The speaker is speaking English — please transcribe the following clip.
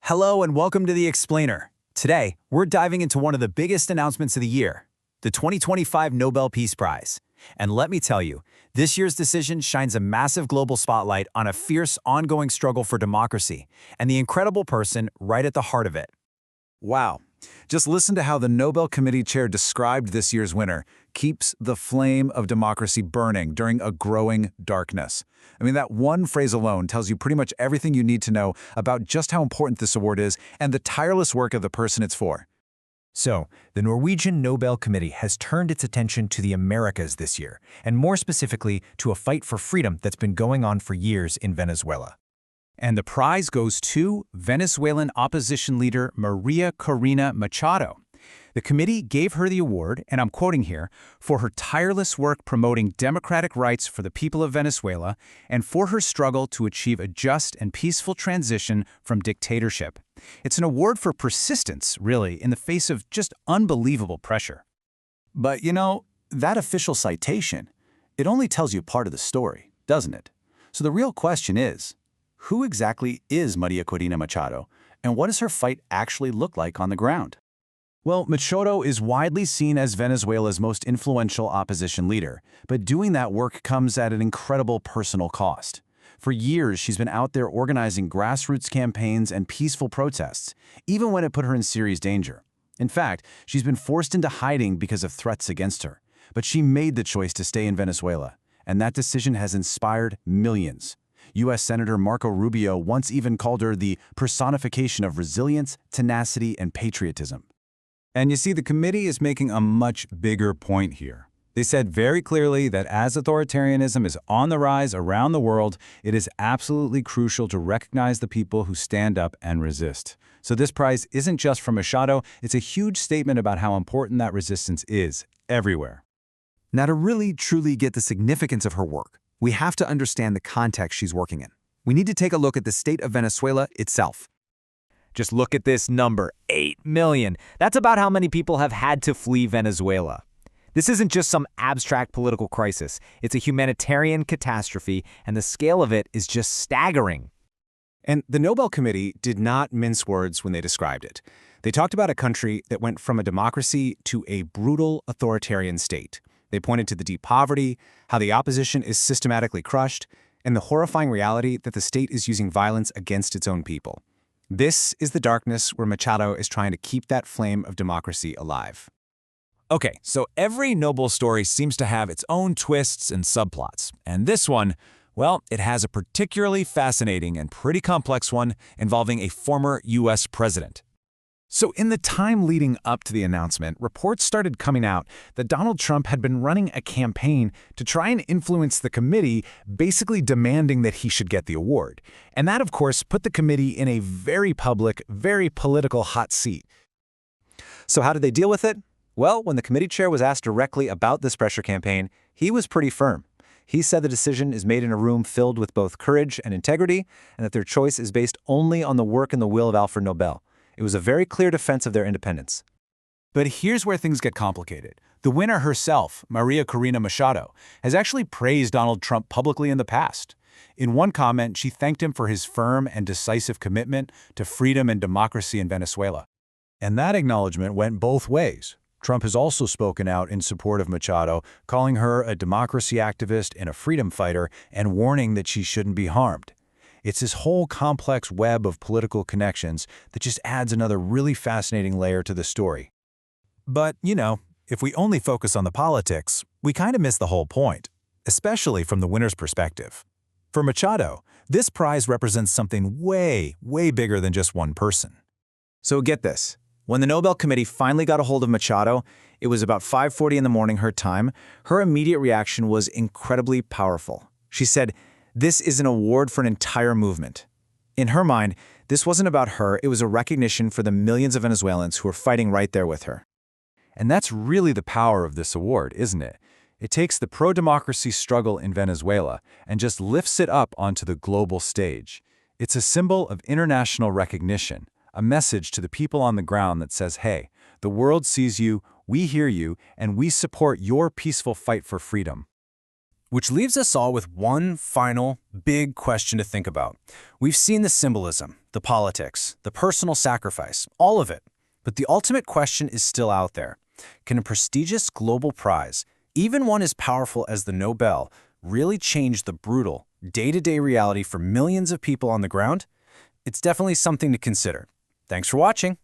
Hello and welcome to The Explainer. Today, we're diving into one of the biggest announcements of the year, the 2025 Nobel Peace Prize. And let me tell you, this year's decision shines a massive global spotlight on a fierce, ongoing struggle for democracy and the incredible person right at the heart of it. Wow. Just listen to how the Nobel Committee chair described this year's winner, keeps the flame of democracy burning during a growing darkness. I mean, that one phrase alone tells you pretty much everything you need to know about just how important this award is and the tireless work of the person it's for. So, the Norwegian Nobel Committee has turned its attention to the Americas this year, and more specifically to a fight for freedom that's been going on for years in Venezuela. And the prize goes to Venezuelan opposition leader Maria Corina Machado. The committee gave her the award, and I'm quoting here, for her tireless work promoting democratic rights for the people of Venezuela and for her struggle to achieve a just and peaceful transition from dictatorship. It's an award for persistence, really, in the face of just unbelievable pressure. But that official citation, it only tells you part of the story, doesn't it? So the real question is, who exactly is Maria Corina Machado, and what does her fight actually look like on the ground? Well, Machado is widely seen as Venezuela's most influential opposition leader, but doing that work comes at an incredible personal cost. For years, she's been out there organizing grassroots campaigns and peaceful protests, even when it put her in serious danger. In fact, she's been forced into hiding because of threats against her. But she made the choice to stay in Venezuela, and that decision has inspired millions. U.S. Senator Marco Rubio once even called her the personification of resilience, tenacity, and patriotism. And you see, the committee is making a much bigger point here. They said very clearly that as authoritarianism is on the rise around the world, it is absolutely crucial to recognize the people who stand up and resist. So this prize isn't just for Machado, it's a huge statement about how important that resistance is everywhere. Now, to really, truly get the significance of her work, we have to understand the context she's working in. We need to take a look at the state of Venezuela itself. Just look at this number, 8 million. That's about how many people have had to flee Venezuela. This isn't just some abstract political crisis. It's a humanitarian catastrophe, and the scale of it is just staggering. And the Nobel Committee did not mince words when they described it. They talked about a country that went from a democracy to a brutal authoritarian state. They pointed to the deep poverty, how the opposition is systematically crushed, and the horrifying reality that the state is using violence against its own people. This is the darkness where Machado is trying to keep that flame of democracy alive. Okay, so every Nobel story seems to have its own twists and subplots. And this one, well, it has a particularly fascinating and pretty complex one involving a former U.S. president. So in the time leading up to the announcement, reports started coming out that Donald Trump had been running a campaign to try and influence the committee, basically demanding that he should get the award. And that, of course, put the committee in a very public, very political hot seat. So how did they deal with it? Well, when the committee chair was asked directly about this pressure campaign, he was pretty firm. He said the decision is made in a room filled with both courage and integrity, and that their choice is based only on the work and the will of Alfred Nobel. It was a very clear defense of their independence. But here's where things get complicated. The winner herself, Maria Corina Machado, has actually praised Donald Trump publicly in the past. In one comment, she thanked him for his firm and decisive commitment to freedom and democracy in Venezuela. And that acknowledgement went both ways. Trump has also spoken out in support of Machado, calling her a democracy activist and a freedom fighter, and warning that she shouldn't be harmed. It's this whole complex web of political connections that just adds another really fascinating layer to the story. But, if we only focus on the politics, we kind of miss the whole point, especially from the winner's perspective. For Machado, this prize represents something way, way bigger than just one person. So get this. When the Nobel Committee finally got a hold of Machado, it was about 5:40 in the morning her time. Her immediate reaction was incredibly powerful. She said, "This is an award for an entire movement." In her mind, this wasn't about her, it was a recognition for the millions of Venezuelans who were fighting right there with her. And that's really the power of this award, isn't it? It takes the pro-democracy struggle in Venezuela and just lifts it up onto the global stage. It's a symbol of international recognition, a message to the people on the ground that says, hey, the world sees you, we hear you, and we support your peaceful fight for freedom. Which leaves us all with one final, big question to think about. We've seen the symbolism, the politics, the personal sacrifice, all of it. But the ultimate question is still out there. Can a prestigious global prize, even one as powerful as the Nobel, really change the brutal, day-to-day reality for millions of people on the ground? It's definitely something to consider. Thanks for watching.